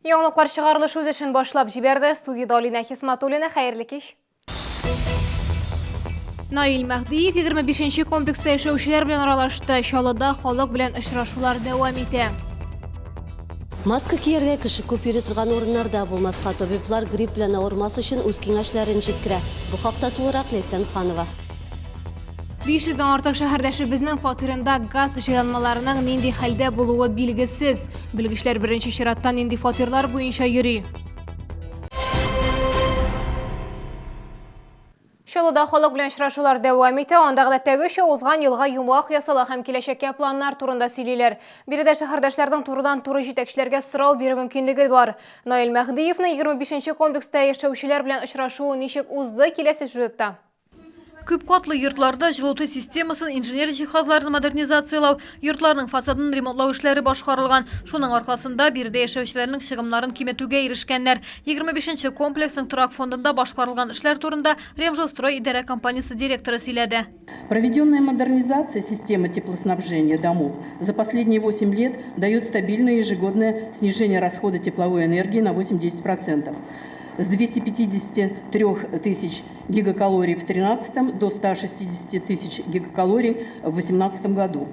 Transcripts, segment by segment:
Яңалыклар чыгарылыш үз эшен башлап җибәрде. Студияда Алина Хисматуллина, хәерле кич. Наил Мәхдиев 25-нче комплекста яшәүчеләр белән аралашты. Чаллыда халык белән очрашулар дәвам итә. Маска кияргә кеше күп йөри торган урыннарда булмаска, табиблар грипп белән авырмас өчен үз киңәшләрен җиткерә. Бу хакта тулырак Ләйсән Ханова. 500-дан артык шәһәрдәшебезнең фатирында газ җыранмаларының нинди хәлдә булуы билгесез. Белгечләр беренче чиратта нинди фатирлар буенча йөри. Чаллыда халык белән очрашулар дәвам итә. Анда гадәттәгечә узган елга йомгак ясала һәм киләчәккә планнар турында сөйлиләр. Биредә шәһәрдәшләрнең турыдан-туры җитәкчеләргә сорау бирү мөмкинлеге бар. Наил Мәхдиевның 25-нче комплекста яшәүчеләр белән очрашуы ничек узды, киләсе сюжетта. Күп катлы йортларда җылыту системасын, инженер җиһазларын модернизациялау, йортларның фасадын ремонтлау эшләре башкарылган. Шуның аркасында биредә яшәүчеләрнең чыгымнарын киметүгә ирешкәннәр. 25-нче комплексның торак фондында башкарылган эшләр турында Ремжилстрой идарә компаниясе директоры сөйләде. Проведенная модернизация системы теплоснабжения домов за последние 8 лет дает стабильное ежегодное снижение расхода тепловой энергии на 8-10%. С 253 тысяч гигакалорий в 2013 до 160 тысяч гигакалорий в 2018 году.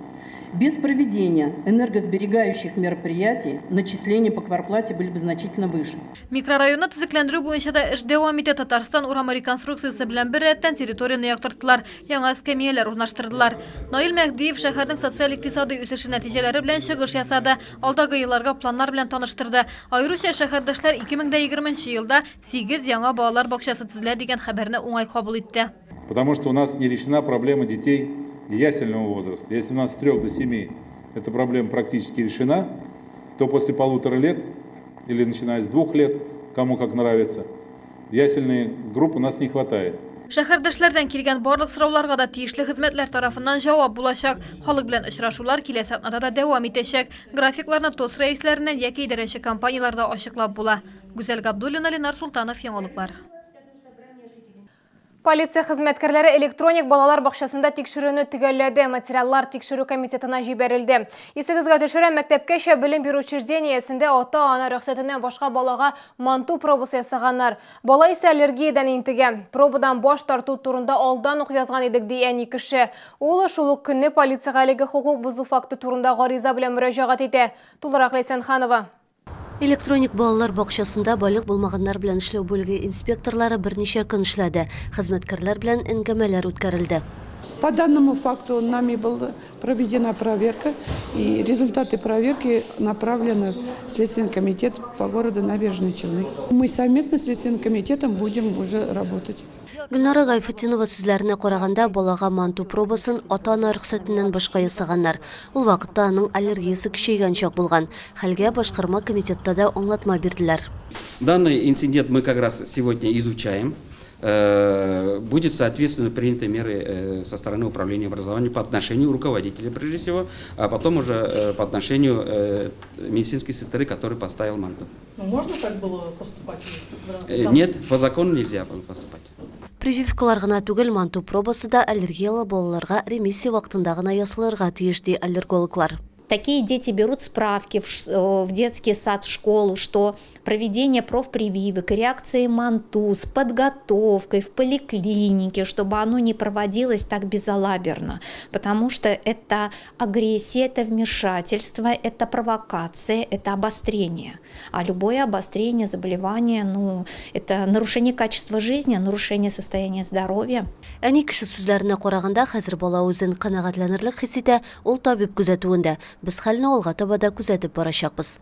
Без проведения энергосберегающих мероприятий начисления по кварплате были бы значительно выше. Микрорайонны төзекләндерү буенча да эш дәвам итә. Татарстан урамы реконструкциясе белән бер рәттән территорияны яктырттылар, яңа эскәмияләр урнаштырдылар. Наил Мәхдиев шәһәрнең социаль-икътисади үсеше нәтиҗәләре белән чыгыш ясады, алдагы елларга планнар белән таныштырды. Аеруча шәһәрдәшләр 2020 елда 8 яңа балалар бакчасы төзелә дигән хәбәрне уңай кабул итте. Потому что у нас не решена проблема детей ясельного возраста. Если у нас с 3 до 7 эта проблема практически решена, то после 1,5 лет или начиная с 2 лет, кому как нравится, ясельные группы у нас не хватает. Шәһәрдәшләрдән килгән барлык сорауларга да тиешле хезмәтләр тарафыннан җавап булачак. Халык белән очрашулар киләсе атнада да дәвам итәчәк. Графикларны ТОС рәисләреннән яки идарәче компанияларда ачыклап була. Гүзәл Габдуллина, Ленар Султанов, яңалыклар. Полиция хезмәткәрләре электроник балалар бакчасында тикшерүне төгәлләде. Материаллар тикшерү комитетына җибәрелде. Исегезгә төшерә, мәктәпкәчә белем бирү учреждениесендә ата-ана рөхсәтеннән башка балага манту пробасы ясаганнар. Бала исә аллергиядан интегән. Пробадан баш тарту турында алдан ук язган идек ди әни кеше. Ул шул ук көнне полициягә әлеге хукук бузу факты турында гариза белән мөрәҗәгать итә. Тулырак Ләйсән Ханова. Электроник балалар бакчасында балык булмаганнар белән эшләү бүлеге инспекторлары берничә көн эшләде. Хезмәткәрләр белән әңгәмәләр үткәрелде. По данному факту нами была проведена проверка, и результаты проверки направлены в Следственный комитет по городу Набережные Челны. Мы совместно с Следственным комитетом будем уже работать. Гөлнара Гайфетдинова сүзләренә караганда, балага манту пробасын ата-ана рөхсәтеннән башка ясаганнар. Ул вакытта аның аллергиясе көчәйгән чак булган. Хәлгә башкарма комитетта да аңлатма бирделәр. Данный инцидент мы как раз сегодня изучаем. Будет, соответственно, приняты меры со стороны управления образования по отношению руководителя, прежде всего, а потом уже по отношению медицинской сестры, который поставил манту. Можно так было поступать? Нет, по закону нельзя поступать. Прививкалар гына түгел, манту пробасы да аллергиялы балаларга ремиссия вакытында гына ясалырга тиеш ди аллергологлар. Такие дети берут справки в детский сад, в школу, что проведение профпрививок, реакции манту с подготовкой в поликлинике, чтобы оно не проводилось так безалаберно, потому что это агрессия, это вмешательство, это провокация, это обострение. А любое обострение заболевания, это нарушение качества жизни, нарушение состояния здоровья. Әни кеше сүзләренә караганда, хәзер бала үзен канәгатьләнерлек хис итә, ул табиб күзәтүендә. Без хәлне алга таба да күзәтеп барачакбыз.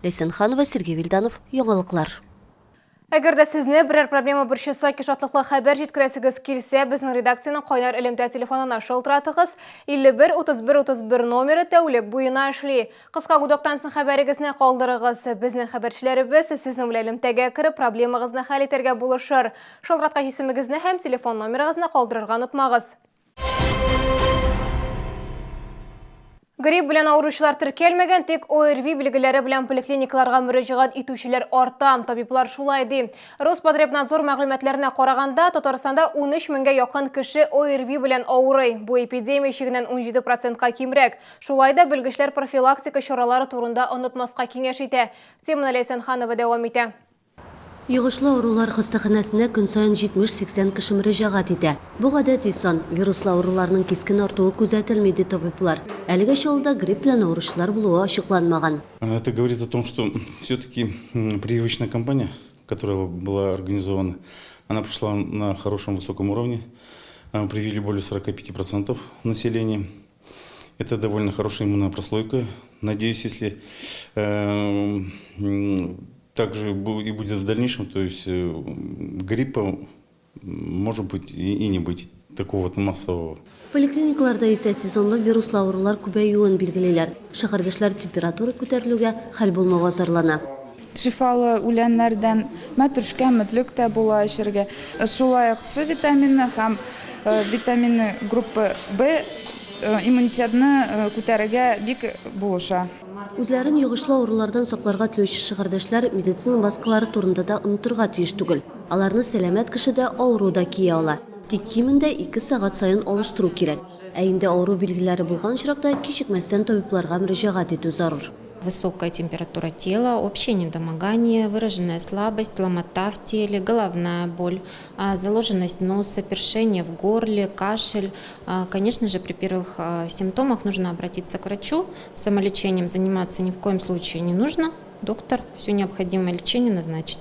Ләйсән Ханова, Сергей Вильданов, яңалыклар. Әгәр дә сезне берәр проблема борчыса, шатлыклы хәбәр җиткерәсегез килсә, безнең редакциянең кайнар элемтә телефонына шалтыратыгыз. 51 31 31 номеры тәүлек буена эшли. Кыска гудоктан соң хәбәрегезне калдырыгыз. Безнең хәбәрчеләребез сезнең белән элемтәгә кереп проблемагызны хәл итәргә булышыр. Шалтыраткач исемегезне һәм телефон номерыгызны калдырырга онытмагыз. Грипп белән авыручылар теркәлмәгән, тик ОРВИ билгеләре белән поликлиникаларга мөрәҗәгать итүчеләр арта. Табиблар шулай ди. Роспотребнадзор мәгълүматларына караганда, Татарстанда 13 меңгә якын кеше ОРВИ белән авырый. Бу эпидемия чигеннән 17%-ка кимрәк. Шулай да белгечләр профилактика чаралары турында онытмаска киңәш итә. Теманы Ләйсәнханова дәвам итә. Йогышлы авырулар хастаханәсенә көн сайын 70-80 кеше мөрәҗәгать итә. Бу гадәти сан. Вируслы авыруларның кискен артуы күзәтелми ди табиблар. Әлегә чалда грипп белән авыручылар булуы ачыкланмаган. Это говорит о том, что все-таки прививочная кампания, которая была организована, она прошла на хорошем высоком уровне. Привили более 45% населения. Это довольно хорошая иммунная прослойка. Надеюсь, если также и будет в дальнейшем, то есть гриппа может быть и не быть такого вот массового. Поликлиникаларда исә сезонлы вируслы авырулар күбәюен билгеләр. Шәһәрдәшләр температура күтәрелүгә хәл булмауга зарлана. Шифалы үләннәрдән мәтрүшкә, мәтлек тә була эчәргә. Шулай ук С витамины һәм витамины группы Б иммунитетны күтәрергә бик булыша. Үзләрен йогышлы авырулардан сакларга теләүче шәһәрдәшләр медицина маскалары турында да онытырга тиеш түгел. Аларны сәламәт кешедә авыруда кия ала. Тик кимендә 2 сагать сайын алыштыру кирәк. Ә инде авыру билгеләре булган очракта кичекмәстән табибларга мөрәҗәгать итү зарур. Высокая температура тела, общее недомогание, выраженная слабость, ломота в теле, головная боль, заложенность носа, першение в горле, кашель. Конечно же, при первых симптомах нужно обратиться к врачу. Самолечением заниматься ни в коем случае не нужно. Доктор все необходимое лечение назначит.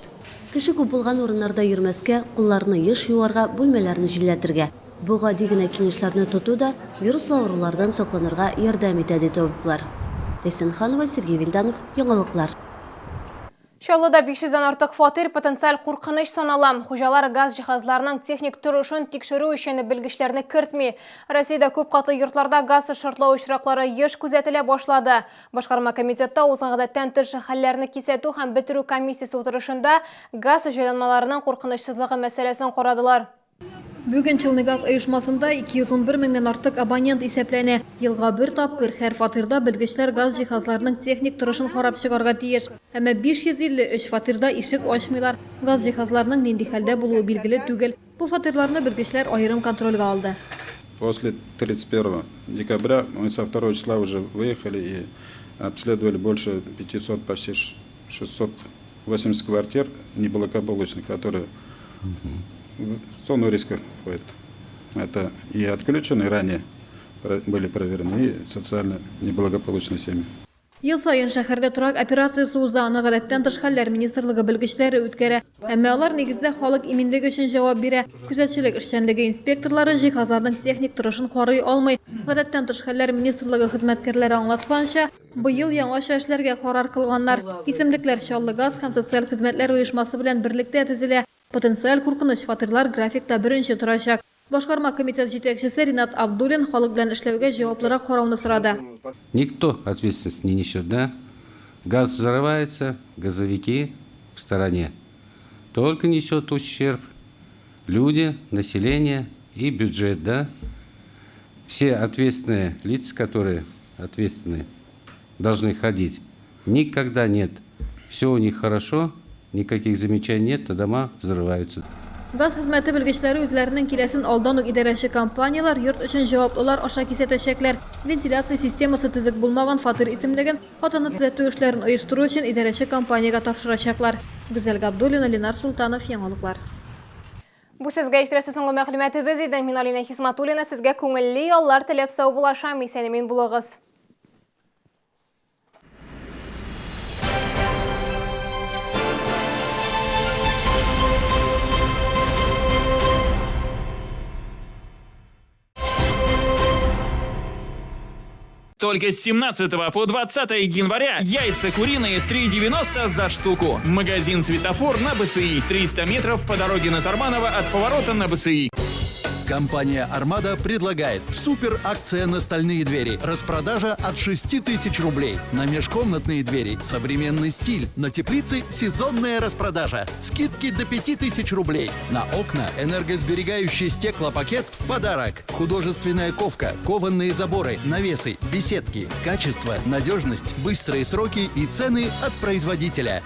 Кеше күп булган урыннарда йөрмәскә, кулларны еш юарга, бүлмәләрне җилләтергә. Бу гади генә киңәшләрне тоту да вируслы авырулардан сакланырга ярдәм итә ди табиблар. Ләйсәнханова, Сергей Вильданов, Яңалыклар. Чаллыда 500-дан артык фатир потенциаль куркыныч санала. Хуҗалар газ җиһазларының техник торышын тикшерү өчен белгечләрне кертми. Россиядә күп катлы йортларда газ шартлау очраклары еш күзәтелә башлады. Башкарма комитетта узган гадәттән тыш хәлләрне кисәтү һәм бетерү комиссиясе утырышында газ җайланмаларының куркынычсызлыгы мәсьәләсен карадылар. Бүген Челнигаз оешмасында 211 меңнән артык абонент исәпләнә. Елга бер тапкыр һәр фатирда белгечләр газ җиһазларының техник торышын карап чыгарга тиеш. Әмма 553 фатирда ишек ачмыйлар. Газ җиһазларының нинди хәлдә булуы билгеле түгел. Бу фатирларны белгечләр аерым контрольгә алды. После 31 декабря мы со 2 числа уже выехали и обследовали больше 500, почти 680 квартир неблагополучных, которые в зону риска входят. Это и отключенные ранее были проверены, и социально неблагополучные семьи. Ел сайын шәһәрдә торак операциясы уза, аны гадәттән тыш хәлләр министрлыгы белгечләре үткәрә. Әмма алар нигездә халык иминлеге өчен җавап бирә. Күзәтчелек эшчәнлеге инспекторлары җиһазларның техник торышын карый алмый. Гадәттән тыш хәлләр министрлыгы хезмәткәрләре аңлатканча, быел яңаша эшләргә карар кылганнар. Исемлекләр Чаллыгаз һәм социаль хезмәтләр оешмасы белән берлектә төзелә. Потенциаль куркыныч фатирлар графикта беренче торачак. Башкарма комитет җитәкчесе Ринат Абдуллин халык белән эшләүгә җаваплырак карауны сорады. Никто ответственность не несет, да? Газ взрывается, газовики в стороне. Только несет ущерб люди, население и бюджет, да? Все ответственные лица, которые ответственны, должны ходить. Никогда нет. Все у них хорошо, никаких замечаний нет, а дома взрываются. Газ хезмәте белгечләре үзләренең киләсен алдан ук идарәче компаниялар йорт өчен җаваплылар аша кисәтәчәкләр. Вентиляция системасы төзек булмаган фатир исемлеген хатаны төзәтү эшләрен оештыру өчен идарәче компаниягә тапшырачаклар. Гүзәл Габдуллина, Ленар Султанов, Яңалыклар. Бу сезгә җиткерәсе соңгы мәгълүматыбыз иде. Мин Алина Хисматуллина, сезгә күңелле яллар теләп сау булашам. Исән-имин булыгыз. Только с 17 по 20 января яйца куриные 3,90 за штуку. Магазин «Светофор» на БСИ. 300 метров по дороге Назарбанова от поворота на БСИ. Компания «Армада» предлагает супер акция на стальные двери. Распродажа от 6000 рублей. На межкомнатные двери современный стиль. На теплицы сезонная распродажа. Скидки до 5000 рублей. На окна энергосберегающий стеклопакет в подарок. Художественная ковка, кованные заборы, навесы, беседки. Качество, надежность, быстрые сроки и цены от производителя.